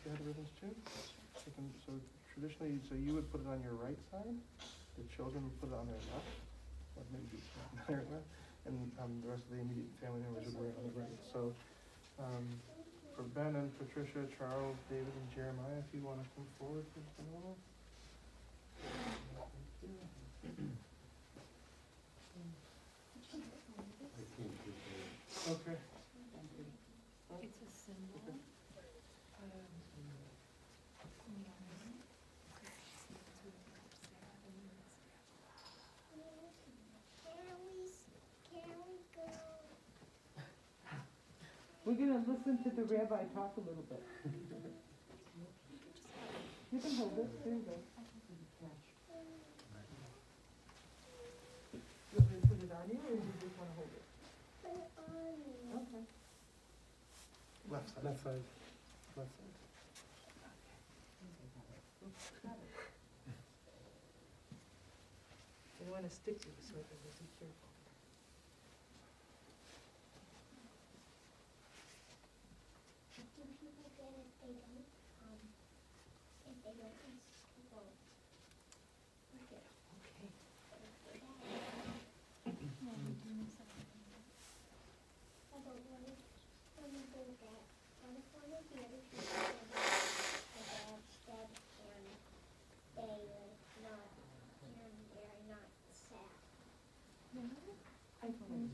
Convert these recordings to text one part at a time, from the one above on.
you had the ribbons too? So traditionally, so you would put it on your right side, the children would put it on their left, or maybe not their left, and the rest of the immediate family members would wear it on the right. So for Ben and Patricia, Charles, David, and Jeremiah, if you want to come forward for just a moment. Okay. It's a symbol. We're going to listen to the rabbi talk a little bit. You can hold it. There you go. You want me to put it on you, or do you just want to hold it? Put it on me. Okay. Left side. Left side. Left side. You want to stick to it, so be careful. Do people get it if they don't? If they don't, well, okay. Okay. How about what if one of the dad, what if one of the other people said the dad's dead and they're not sad? No, I think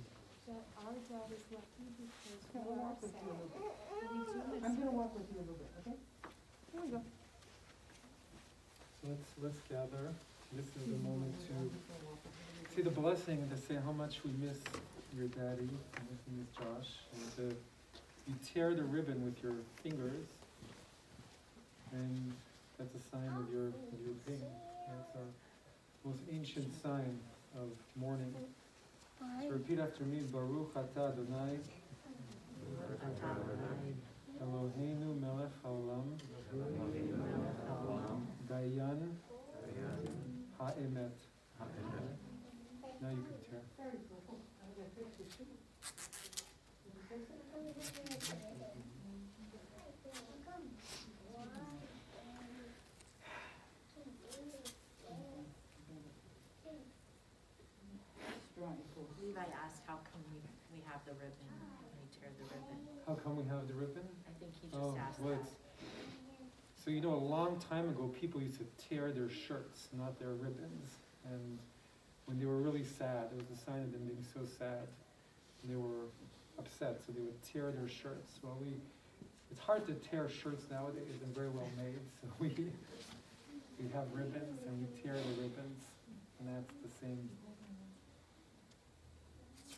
that our dad is lucky because we I'll are walk with you a sad. little bit. We do miss I'm going to him. walk with you a little bit, okay? Here we go. So let's gather. This is the moment to see the blessing and to say how much we miss your daddy and we miss Josh. And to you tear the ribbon with your fingers, and that's a sign of your pain. That's our most ancient sign of mourning. So repeat after me. Baruch atah Adonai Eloheinu melech haolam Dayan ha'emet. Now you can tear. Levi asked how come we have the ribbon when we tear the ribbon. How come we have the ribbon? I think he just asked well, that. So you know, a long time ago, people used to tear their shirts, not their ribbons. And when they were really sad, it was a sign of them being so sad. And they were upset, so they would tear their shirts. Well, it's hard to tear shirts nowadays, and very well made. So we have ribbons, and we tear the ribbons, and that's the same.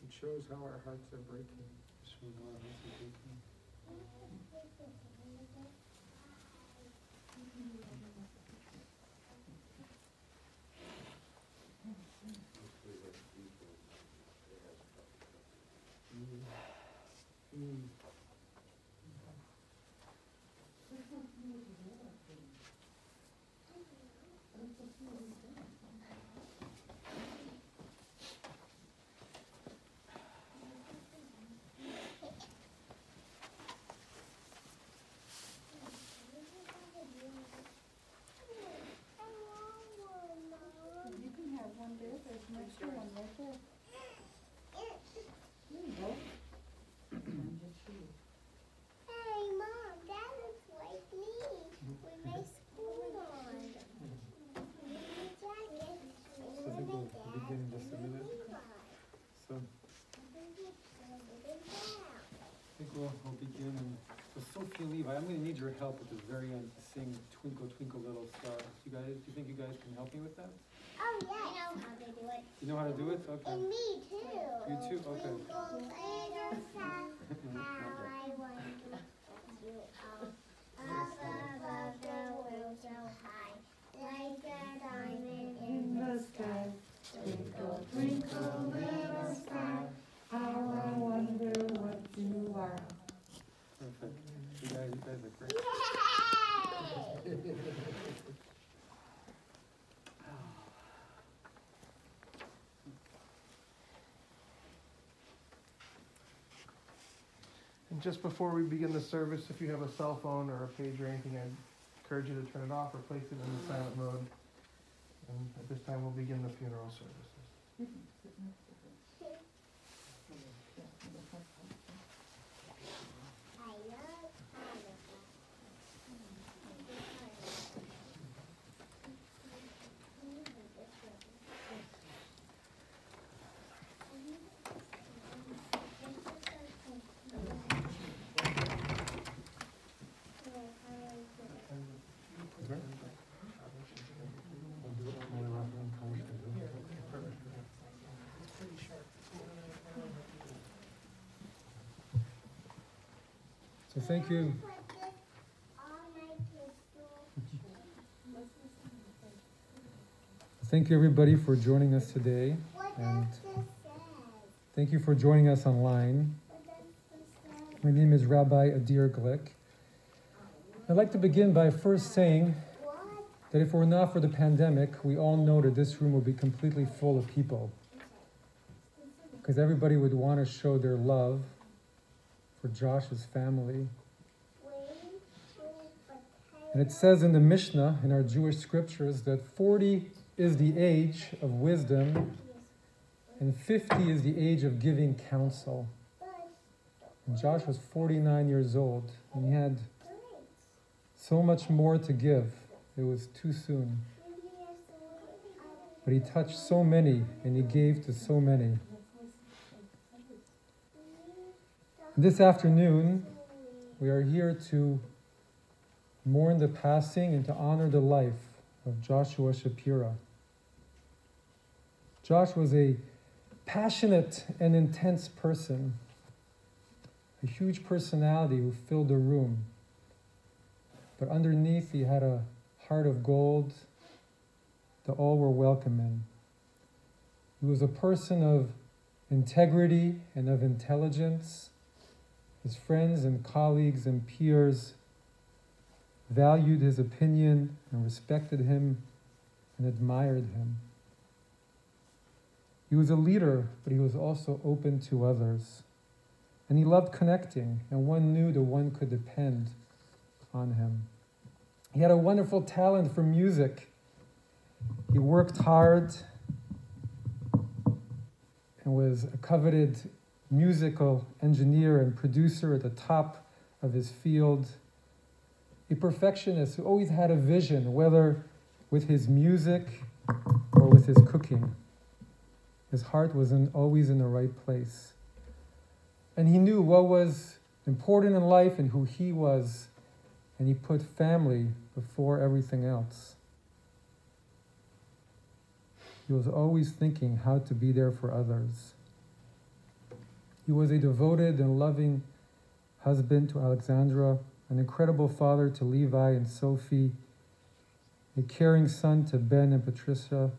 It shows how our hearts are breaking. Shows how our hearts are breaking. You can have one there. There's an extra one right there. There you go. Just for you. Hey, Mom, that looks like me with my school on. My jacket. So I think we'll begin in just a minute. So I think we'll begin. And so Sophie and Levi, I'm going to need your help at the very end to sing Twinkle, Twinkle, Little Star. Do you think you guys can help me with that? Oh, yeah. I know how they do it. You know how to do it? Okay. And me, too. You too? Okay. Twinkle, little star, how I wonder what you are. Up above the world so high, like a diamond in the sky. Twinkle, twinkle, little star, how I wonder what you are. Perfect. You guys are great. Yay! And just before we begin the service, if you have a cell phone or a page or anything, I'd encourage you to turn it off or place it in the silent mode. And at this time, we'll begin the funeral services. So thank you. Thank you everybody for joining us today, and thank you for joining us online. My name is Rabbi Adir Glick. I'd like to begin by first saying that if it were not for the pandemic, we all know that this room would be completely full of people, because everybody would want to show their love for Josh's family. And it says in the Mishnah, in our Jewish scriptures, that 40 is the age of wisdom and 50 is the age of giving counsel. And Josh was 49 years old, and he had so much more to give. It was too soon. But he touched so many, and he gave to so many. This afternoon, we are here to mourn the passing and to honor the life of Joshua Shapera. Josh was a passionate and intense person, a huge personality who filled the room. But underneath, he had a heart of gold that all were welcome in. He was a person of integrity and of intelligence. His friends and colleagues and peers valued his opinion and respected him and admired him. He was a leader, but he was also open to others. And he loved connecting, and one knew that one could depend on him. He had a wonderful talent for music. He worked hard and was a coveted musical engineer and producer at the top of his field. A perfectionist who always had a vision, whether with his music or with his cooking. His heart was always in the right place. And he knew what was important in life and who he was, and he put family before everything else. He was always thinking how to be there for others. He was a devoted and loving husband to Alexandra, an incredible father to Levi and Sophie, a caring son to Ben and Patricia,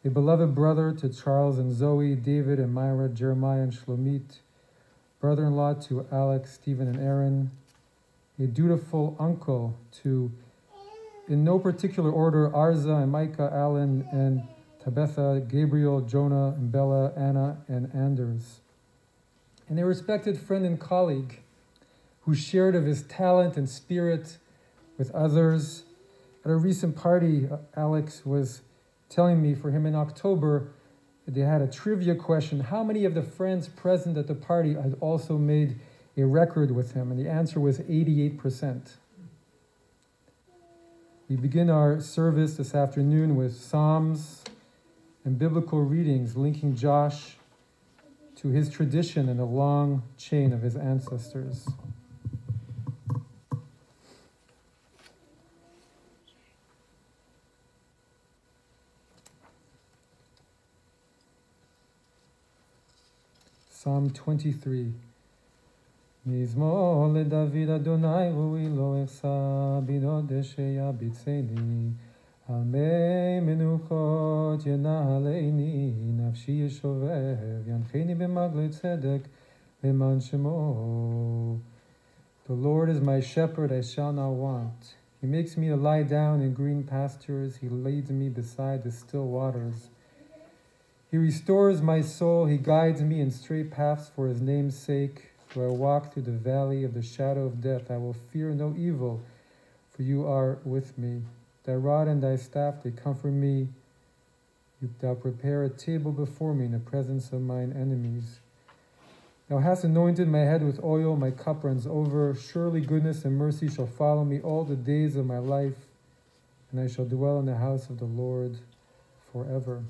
a beloved brother to Charles and Zoe, David and Myra, Jeremiah and Shlomit, brother-in-law to Alex, Stephen and Aaron, a dutiful uncle to, in no particular order, Arza and Micah, Alan and Tabitha, Gabriel, Jonah and Bella, Anna and Anders, and a respected friend and colleague who shared of his talent and spirit with others. At a recent party, Alex was telling me for him in October, they had a trivia question. How many of the friends present at the party had also made a record with him? And the answer was 88%. We begin our service this afternoon with Psalms and biblical readings linking Josh to his tradition and a long chain of his ancestors. Psalm 23. Mizmor leDavid Adonai ru'i lo echsa bidodeshe yabitzeni al mei menuchot yenaleini nafshi yeshovev yancheni b'magle tzedek leman shemo. The Lord is my shepherd, I shall not want. He makes me to lie down in green pastures. He leads me beside the still waters. He restores my soul. He guides me in straight paths for his name's sake. Though I walk through the valley of the shadow of death, I will fear no evil, for you are with me. Thy rod and thy staff, they comfort me. Thou prepare a table before me in the presence of mine enemies. Thou hast anointed my head with oil, my cup runs over. Surely goodness and mercy shall follow me all the days of my life, and I shall dwell in the house of the Lord forever.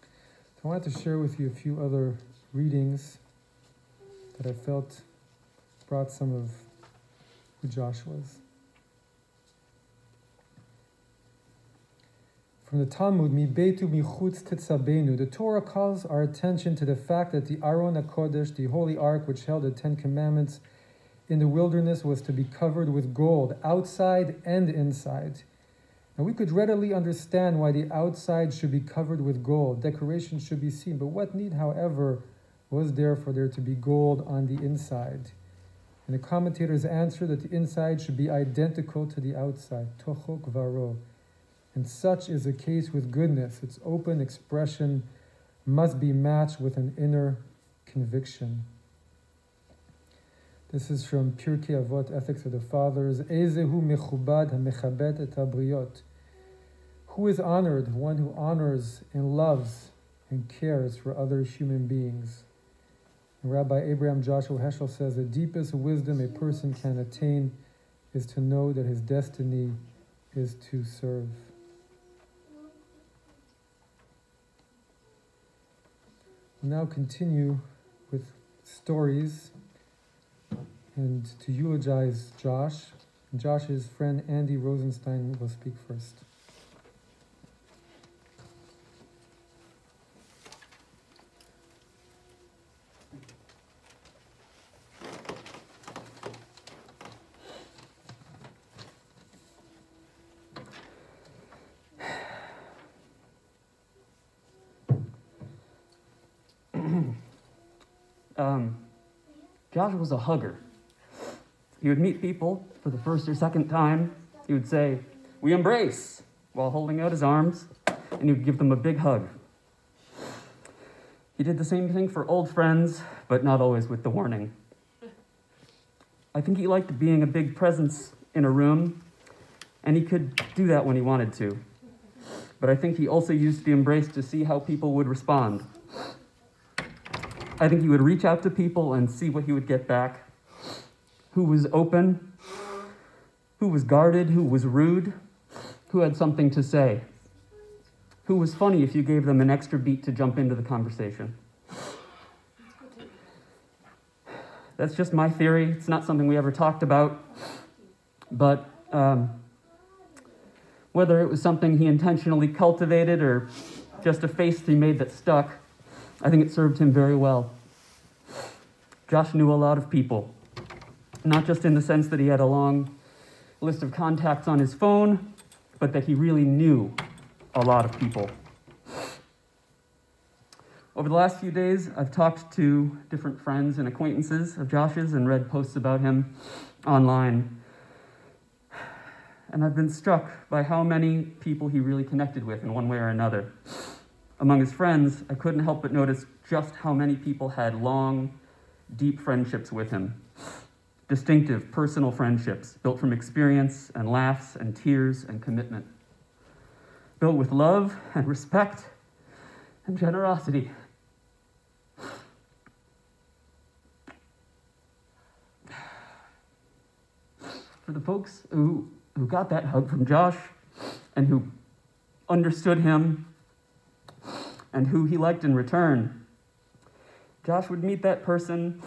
So I wanted to share with you a few other readings that I felt brought some of who Josh was. From the Talmud, Mi Beitu Michutz Titzabenu, the Torah calls our attention to the fact that the Aron HaKodesh, the Holy Ark which held the Ten Commandments in the wilderness, was to be covered with gold, outside and inside. Now we could readily understand why the outside should be covered with gold. Decoration should be seen. But what need, however, was there for there to be gold on the inside? And the commentators answer that the inside should be identical to the outside. Tocho Kvaro. And such is the case with goodness. Its open expression must be matched with an inner conviction. This is from Pirkei Avot, Ethics of the Fathers. Ezehu mechubad hamechabet et habriot. Who is honored? One who honors and loves and cares for other human beings. And Rabbi Abraham Joshua Heschel says the deepest wisdom a person can attain is to know that his destiny is to serve. We'll now continue with stories and to eulogize Josh. And Josh's friend Andy Rosenstein will speak first. Josh was a hugger. He would meet people for the first or second time. He would say, "We embrace," while holding out his arms, and he would give them a big hug. He did the same thing for old friends, but not always with the warning. I think he liked being a big presence in a room, and he could do that when he wanted to. But I think he also used the embrace to see how people would respond. I think he would reach out to people and see what he would get back. Who was open, who was guarded, who was rude, who had something to say, who was funny if you gave them an extra beat to jump into the conversation. That's just my theory. It's not something we ever talked about. But whether it was something he intentionally cultivated or just a face he made that stuck, I think it served him very well. Josh knew a lot of people, not just in the sense that he had a long list of contacts on his phone, but that he really knew a lot of people. Over the last few days, I've talked to different friends and acquaintances of Josh's and read posts about him online. And I've been struck by how many people he really connected with in one way or another. Among his friends, I couldn't help but notice just how many people had long, deep friendships with him. Distinctive, personal friendships built from experience and laughs and tears and commitment. Built with love and respect and generosity. For the folks who got that hug from Josh and who understood him and who he liked in return, Josh would meet that person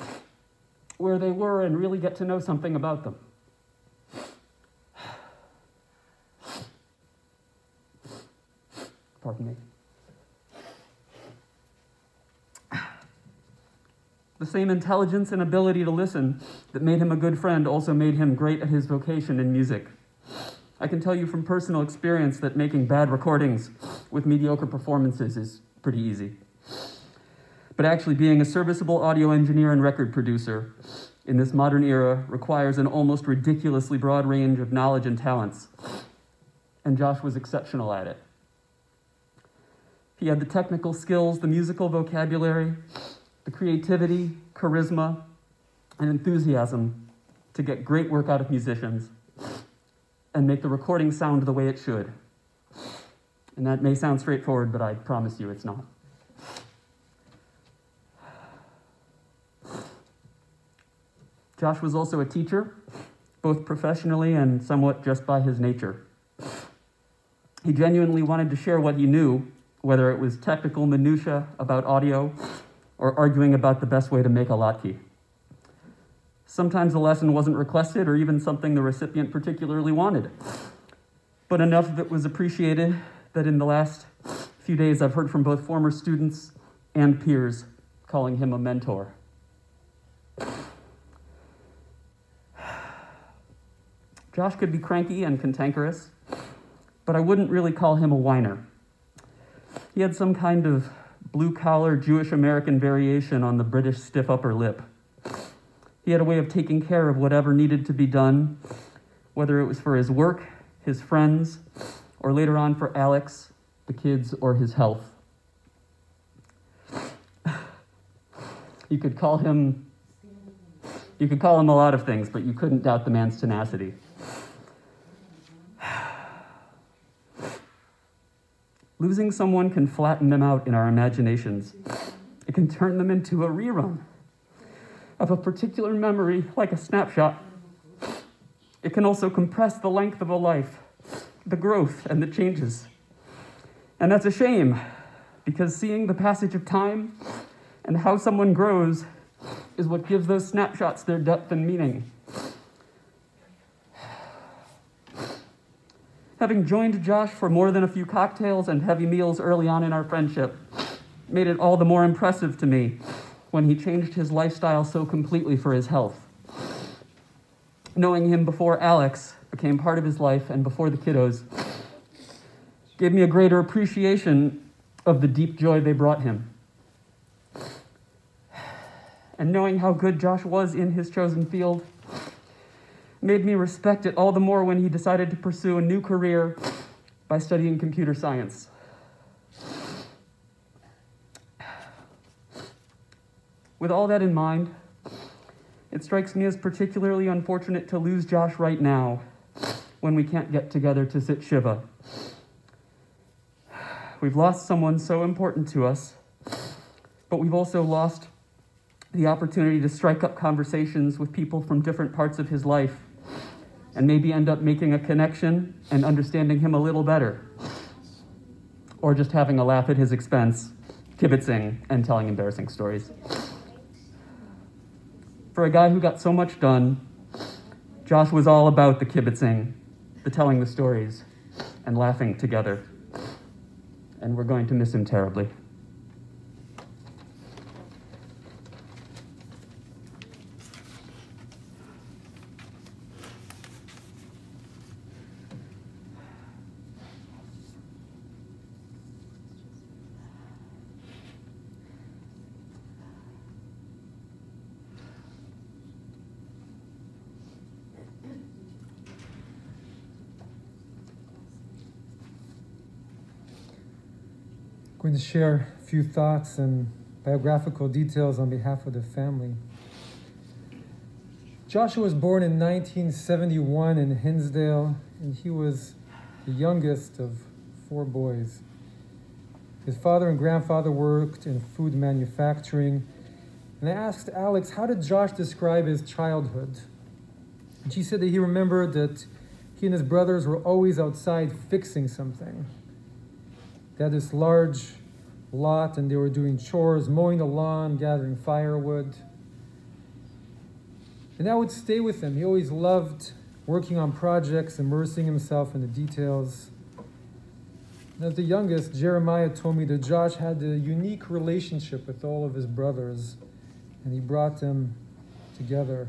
where they were and really get to know something about them. Pardon me. The same intelligence and ability to listen that made him a good friend also made him great at his vocation in music. I can tell you from personal experience that making bad recordings with mediocre performances is pretty easy. But actually being a serviceable audio engineer and record producer in this modern era requires an almost ridiculously broad range of knowledge and talents. And Josh was exceptional at it. He had the technical skills, the musical vocabulary, the creativity, charisma, an enthusiasm to get great work out of musicians and make the recording sound the way it should. And that may sound straightforward, but I promise you it's not. Josh was also a teacher, both professionally and somewhat just by his nature. He genuinely wanted to share what he knew, whether it was technical minutia about audio or arguing about the best way to make a latke. Sometimes the lesson wasn't requested or even something the recipient particularly wanted, but enough of it was appreciated that in the last few days I've heard from both former students and peers calling him a mentor. Josh could be cranky and cantankerous, but I wouldn't really call him a whiner. He had some kind of blue-collar Jewish-American variation on the British stiff upper lip. He had a way of taking care of whatever needed to be done, whether it was for his work, his friends, or later on for Alex, the kids, or his health. You could call him a lot of things, but you couldn't doubt the man's tenacity. Losing someone can flatten them out in our imaginations. It can turn them into a rerun of a particular memory, like a snapshot. It can also compress the length of a life, the growth and the changes. And that's a shame, because seeing the passage of time and how someone grows is what gives those snapshots their depth and meaning. Having joined Josh for more than a few cocktails and heavy meals early on in our friendship made it all the more impressive to me when he changed his lifestyle so completely for his health. Knowing him before Alex became part of his life and before the kiddos gave me a greater appreciation of the deep joy they brought him. And knowing how good Josh was in his chosen field made me respect it all the more when he decided to pursue a new career by studying computer science. With all that in mind, it strikes me as particularly unfortunate to lose Josh right now when we can't get together to sit Shiva. We've lost someone so important to us, but we've also lost the opportunity to strike up conversations with people from different parts of his life and maybe end up making a connection and understanding him a little better, or just having a laugh at his expense, kibitzing, and telling embarrassing stories. For a guy who got so much done, Josh was all about the kibitzing, the telling the stories, and laughing together. And we're going to miss him terribly. I'm going to share a few thoughts and biographical details on behalf of the family. Joshua was born in 1971 in Hinsdale, and he was the youngest of 4 boys. His father and grandfather worked in food manufacturing, and I asked Alex, how did Josh describe his childhood? And she said that he remembered that he and his brothers were always outside fixing something. They had this large lot, and they were doing chores, mowing the lawn, gathering firewood. And that would stay with him. He always loved working on projects, immersing himself in the details. And as the youngest, Jeremiah told me that Josh had a unique relationship with all of his brothers, and he brought them together.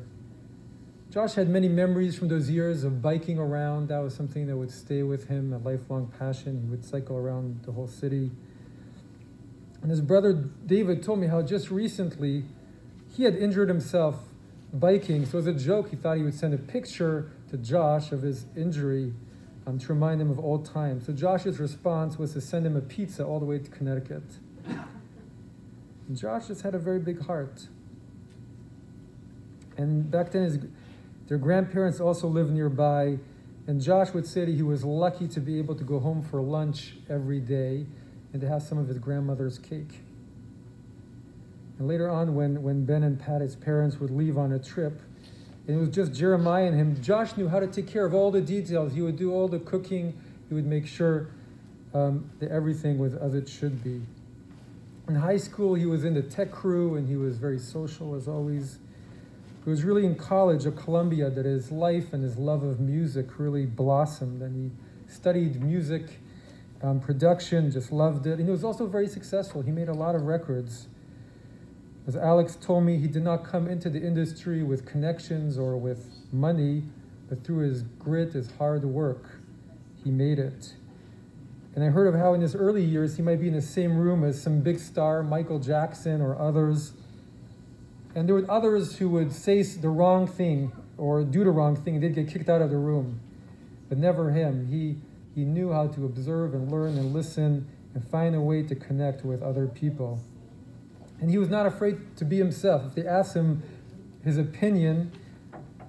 Josh had many memories from those years of biking around. That was something that would stay with him, a lifelong passion. He would cycle around the whole city. And his brother David told me how just recently he had injured himself biking. So as a joke, he thought he would send a picture to Josh of his injury to remind him of old times. So Josh's response was to send him a pizza all the way to Connecticut. And Josh just had a very big heart. And back then, their grandparents also lived nearby. And Josh would say that he was lucky to be able to go home for lunch every day and to have some of his grandmother's cake. And later on, when Ben and Pat, his parents, would leave on a trip, and it was just Jeremiah and him, Josh knew how to take care of all the details. He would do all the cooking. He would make sure that everything was as it should be. In high school, he was in the tech crew, and he was very social, as always. It was really in college at Columbia that his life and his love of music really blossomed, and he studied music production, just loved it. And he was also very successful. He made a lot of records. As Alex told me, he did not come into the industry with connections or with money, but through his grit, his hard work, he made it. And I heard of how in his early years, he might be in the same room as some big star, Michael Jackson or others. And there were others who would say the wrong thing or do the wrong thing, and they'd get kicked out of the room. But never him. He knew how to observe and learn and listen and find a way to connect with other people. And he was not afraid to be himself. If they asked him his opinion,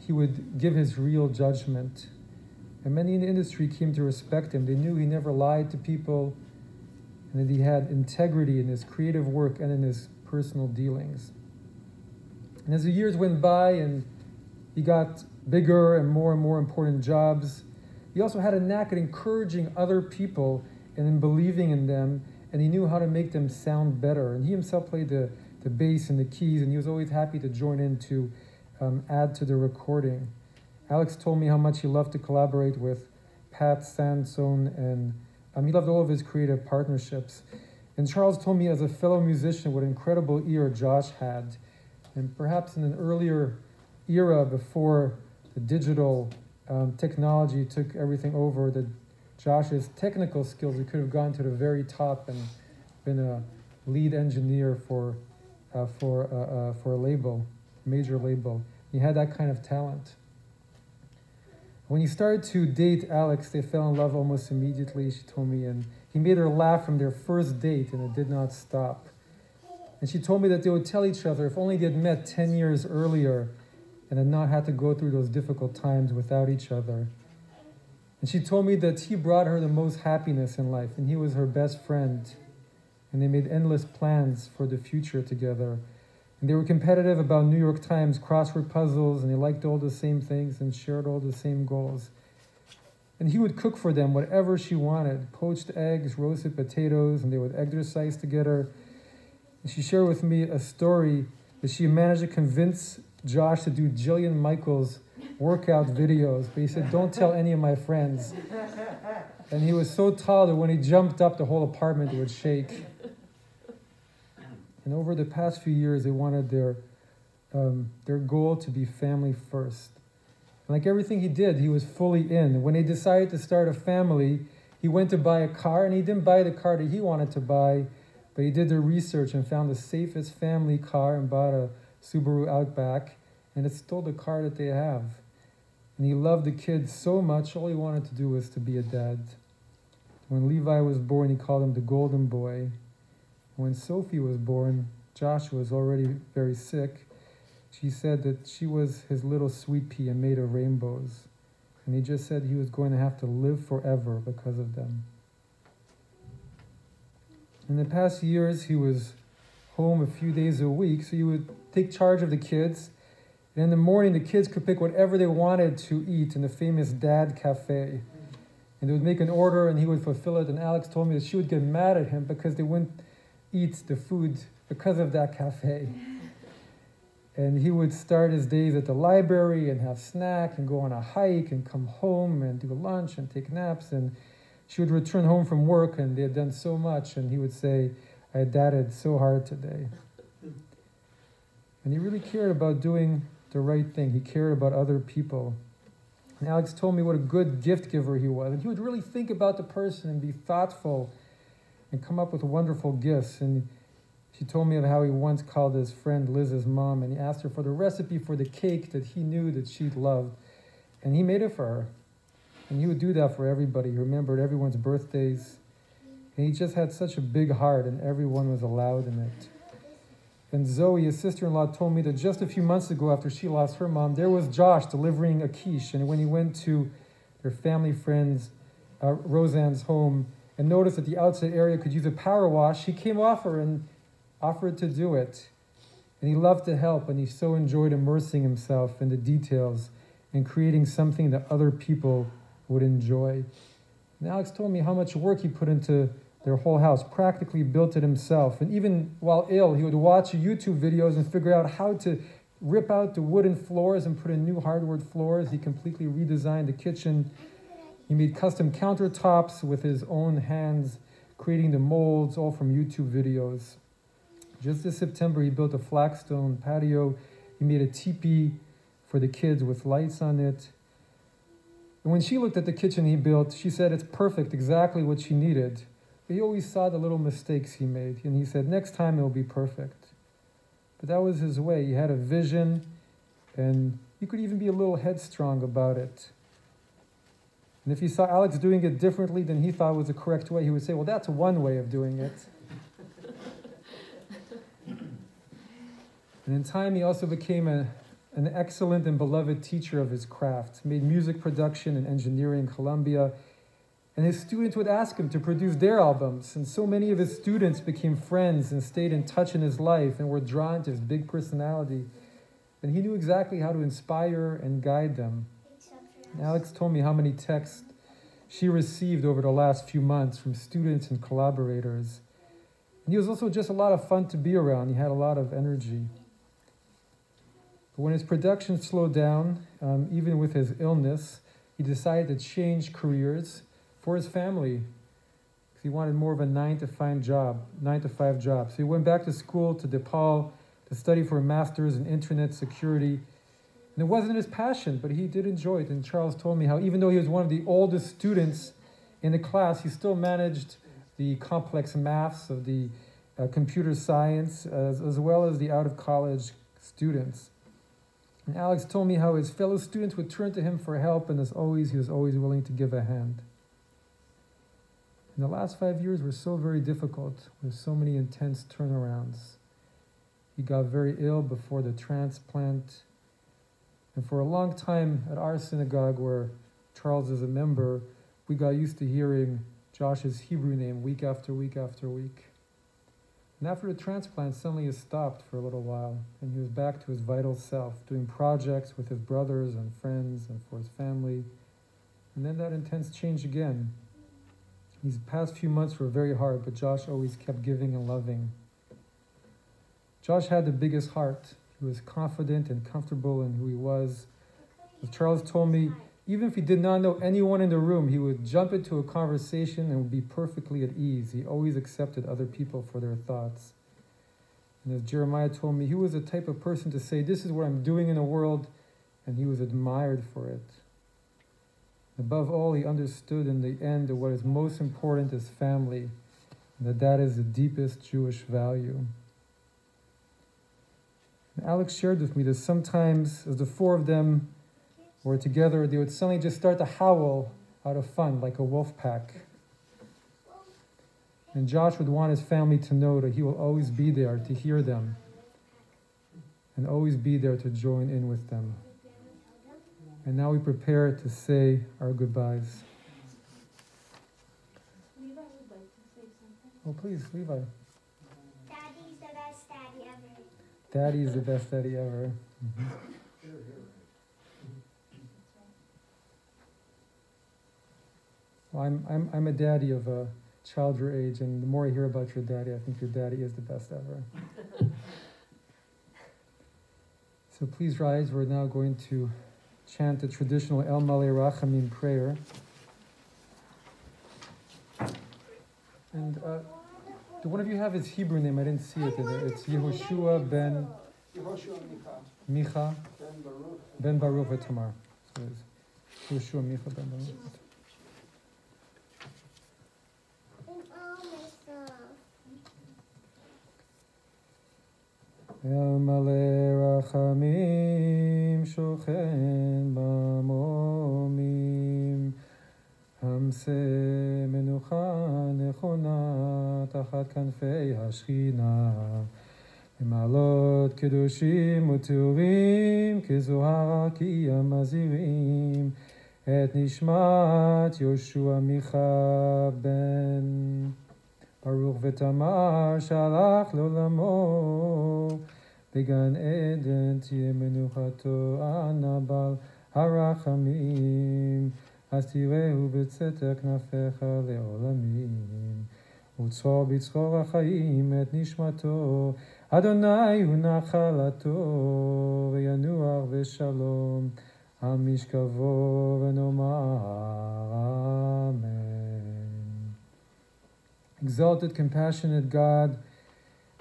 he would give his real judgment. And many in the industry came to respect him. They knew he never lied to people and that he had integrity in his creative work and in his personal dealings. And as the years went by and he got bigger and more important jobs, he also had a knack at encouraging other people and in believing in them, and he knew how to make them sound better. And he himself played the bass and the keys, and he was always happy to join in to add to the recording. Alex told me how much he loved to collaborate with Pat Sansone, and he loved all of his creative partnerships. And Charles told me as a fellow musician what an incredible ear Josh had. And perhaps in an earlier era before the digital technology took everything over, that Josh's technical skills, he could have gone to the very top and been a lead engineer for a label, major label. He had that kind of talent. When he started to date Alex, they fell in love almost immediately, she told me, and he made her laugh from their first date, and it did not stop. And she told me that they would tell each other if only they had met 10 years earlier and had not had to go through those difficult times without each other. And she told me that he brought her the most happiness in life, and he was her best friend. And they made endless plans for the future together. And they were competitive about New York Times crossword puzzles, and they liked all the same things and shared all the same goals. And he would cook for them whatever she wanted, poached eggs, roasted potatoes, and they would exercise together. And she shared with me a story that she managed to convince Josh to do Jillian Michaels' workout videos, but he said, "Don't tell any of my friends." And he was so tall that when he jumped up, the whole apartment would shake. And over the past few years, they wanted their goal to be family first. And like everything he did, he was fully in. When they decided to start a family, he went to buy a car, and he didn't buy the car that he wanted to buy, but he did the research and found the safest family car and bought a Subaru Outback, and it's still the car that they have. And he loved the kids so much, all he wanted to do was to be a dad. When Levi was born, he called him the golden boy. When Sophie was born, Josh was already very sick. She said that she was his little sweet pea and made of rainbows. And he just said he was going to have to live forever because of them. In the past years, he was home a few days a week, so he would take charge of the kids. And in the morning, the kids could pick whatever they wanted to eat in the famous Dad Cafe. And they would make an order, and he would fulfill it. And Alex told me that she would get mad at him because they wouldn't eat the food because of that cafe. And he would start his days at the library and have snack and go on a hike and come home and do lunch and take naps. And she would return home from work, and they had done so much. And he would say, "I dadded so hard today." And he really cared about doing the right thing. He cared about other people. And Alex told me what a good gift giver he was. And he would really think about the person and be thoughtful and come up with wonderful gifts. And she told me of how he once called his friend Liz's mom, and he asked her for the recipe for the cake that he knew that she'd loved. And he made it for her. And he would do that for everybody. He remembered everyone's birthdays. And he just had such a big heart, and everyone was allowed in it. And Zoe, his sister-in-law, told me that just a few months ago, after she lost her mom, there was Josh delivering a quiche. And when he went to their family friend's, Roseanne's home, and noticed that the outside area could use a power wash, he came over and offered to do it. And he loved to help, and he so enjoyed immersing himself in the details and creating something that other people would enjoy. And Alex told me how much work he put into their whole house, practically built it himself. And even while ill, he would watch YouTube videos and figure out how to rip out the wooden floors and put in new hardwood floors. He completely redesigned the kitchen. He made custom countertops with his own hands, creating the molds, all from YouTube videos. Just this September, he built a flagstone patio. He made a teepee for the kids with lights on it. And when she looked at the kitchen he built, she said it's perfect, exactly what she needed. But he always saw the little mistakes he made, and he said, next time it'll be perfect. But that was his way. He had a vision, and he could even be a little headstrong about it. And if he saw Alex doing it differently than he thought was the correct way, he would say, well, that's one way of doing it. And in time, he also became an excellent and beloved teacher of his craft, made music production and engineering in Columbia, and his students would ask him to produce their albums, and so many of his students became friends and stayed in touch in his life and were drawn to his big personality. And he knew exactly how to inspire and guide them. And Alex told me how many texts she received over the last few months from students and collaborators. And he was also just a lot of fun to be around. He had a lot of energy. But when his production slowed down, even with his illness, he decided to change careers for his family. Because he wanted more of a 9-to-5 job. So he went back to school to DePaul to study for a master's in internet security. And it wasn't his passion, but he did enjoy it. And Charles told me how even though he was one of the oldest students in the class, he still managed the complex maths of the computer science, as well as the out-of-college students. And Alex told me how his fellow students would turn to him for help, and as always, he was always willing to give a hand. And the last 5 years were so very difficult, with so many intense turnarounds. He got very ill before the transplant. And for a long time at our synagogue, where Charles is a member, we got used to hearing Josh's Hebrew name week after week after week. And after the transplant, suddenly it stopped for a little while, and he was back to his vital self, doing projects with his brothers and friends and for his family. And then that intense change again. These past few months were very hard, but Josh always kept giving and loving. Josh had the biggest heart. He was confident and comfortable in who he was. As Charles told me, even if he did not know anyone in the room, he would jump into a conversation and would be perfectly at ease. He always accepted other people for their thoughts. And as Jeremiah told me, he was the type of person to say, this is what I'm doing in the world, and he was admired for it. Above all, he understood in the end that what is most important is family, and that is the deepest Jewish value. And Alex shared with me that sometimes, as the four of them were together, they would suddenly just start to howl out of fun, like a wolf pack. And Josh would want his family to know that he will always be there to hear them, and always be there to join in with them. And now we prepare to say our goodbyes. Levi would like to say something. Oh, please, Levi. Daddy's the best daddy ever. Daddy is the best daddy ever. Mm-hmm. Well, I'm a daddy of a child your age, and the more I hear about your daddy, I think your daddy is the best ever. So please rise. We're now going to chant the traditional El Malei Rachamim prayer. And do one of you have his Hebrew name? I didn't see it in there. It's Yehoshua ben Micha ben Baruch v'Tamar. So it's Yehoshua Micha ben Baruch. El Malei Rachamim shochen b'momim Hamse menucha nechona tachat kanfei hashchina Emalot kedoshim uturim kezohar ki amazirim et nishmat Yoshua Micha ben Baruch v'tamar shalach l'olamo began eden tiye menuchato anabal harachamim astireu b'tzetek nafecha le'olamim utzor b'tzor ha'chaim et nishmato Adonai hu nachalato v'yanuach v'shalom amishkavo v'nomar Amen. Exalted, compassionate God,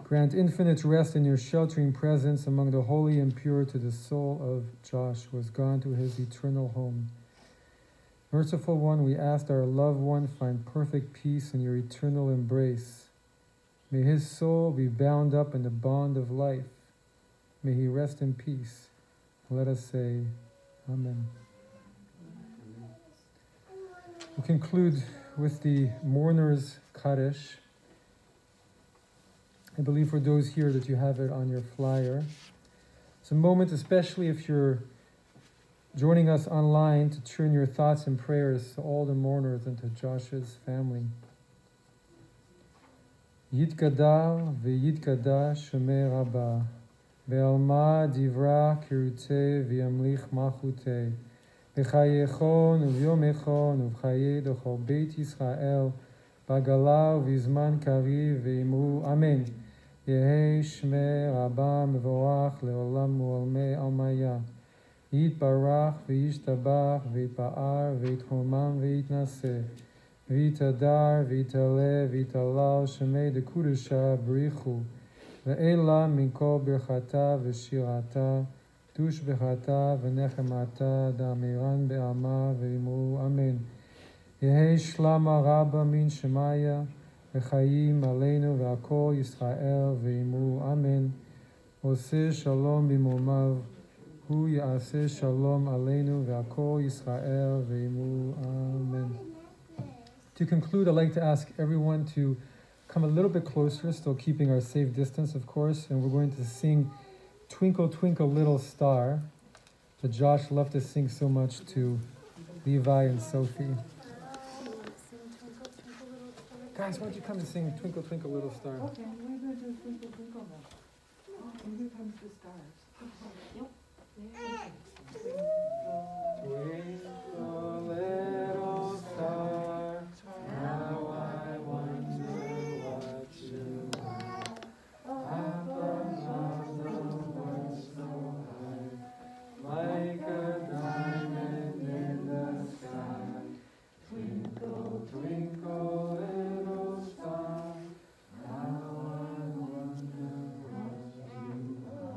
grant infinite rest in your sheltering presence among the holy and pure to the soul of Josh, who has gone to his eternal home. Merciful One, we ask our loved one find perfect peace in your eternal embrace. May his soul be bound up in the bond of life. May he rest in peace. Let us say, Amen. We'll conclude with the mourner's Kaddish. I believe for those here that you have it on your flyer. It's a moment, especially if you're joining us online, to turn your thoughts and prayers to all the mourners and to Josh's family. Yitkadar v'yitkada shomer rabba ve'alma divra kirute v'yamlich machute v'chayechon uvyomechon uv'chaye dochol beit Yisrael b'gala v'zman kariv v'imru Amen. Yehi shmer rabba mevorach le'olam u'olmei almaya yitbarach v'yishtabach v'yitpa'ar v'yitchomam v'yitnaseh Vitadar, vitale, vitalal, shemei de kudusha, brichu, ve'ela minkol birchata, v'shirata, tush bechata, v'nechemata, da'amiran be'ama, ve'imru, Amen. Yehi shlama rabba min shemaya, v'chayim aleinu, ve'akol Yisrael, ve'imru, Amen. Oseh shalom b'momav, hu ya'aseh shalom aleinu, ve'akol Yisrael, ve'imru, Amen. To conclude, I'd like to ask everyone to come a little bit closer, still keeping our safe distance, of course, and we're going to sing Twinkle, Twinkle, Little Star, that Josh loved to sing so much to Levi and Sophie. Guys, why don't you come and sing Twinkle, Twinkle, Little Star? Okay, we're going to do Twinkle, Twinkle now. And here comes the stars. Twinkle, little star, how I wonder what you are. Up above the world so high, like a diamond in the sky. Twinkle, twinkle, little star, how I wonder what you are.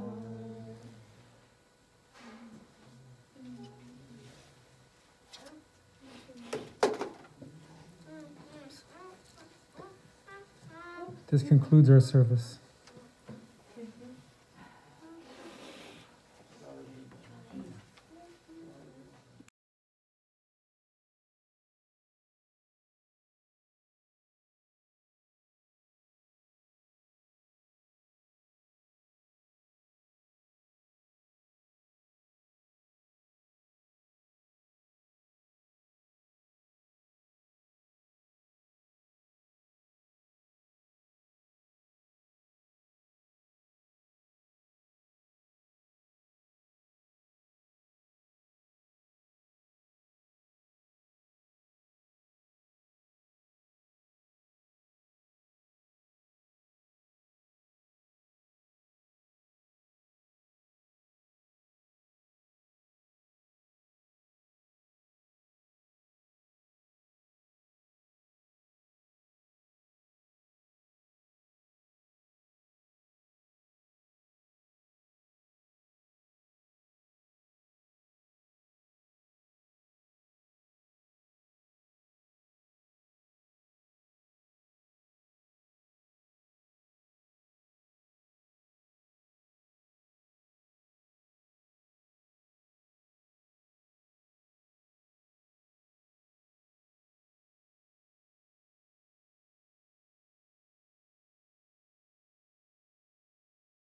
This concludes our service.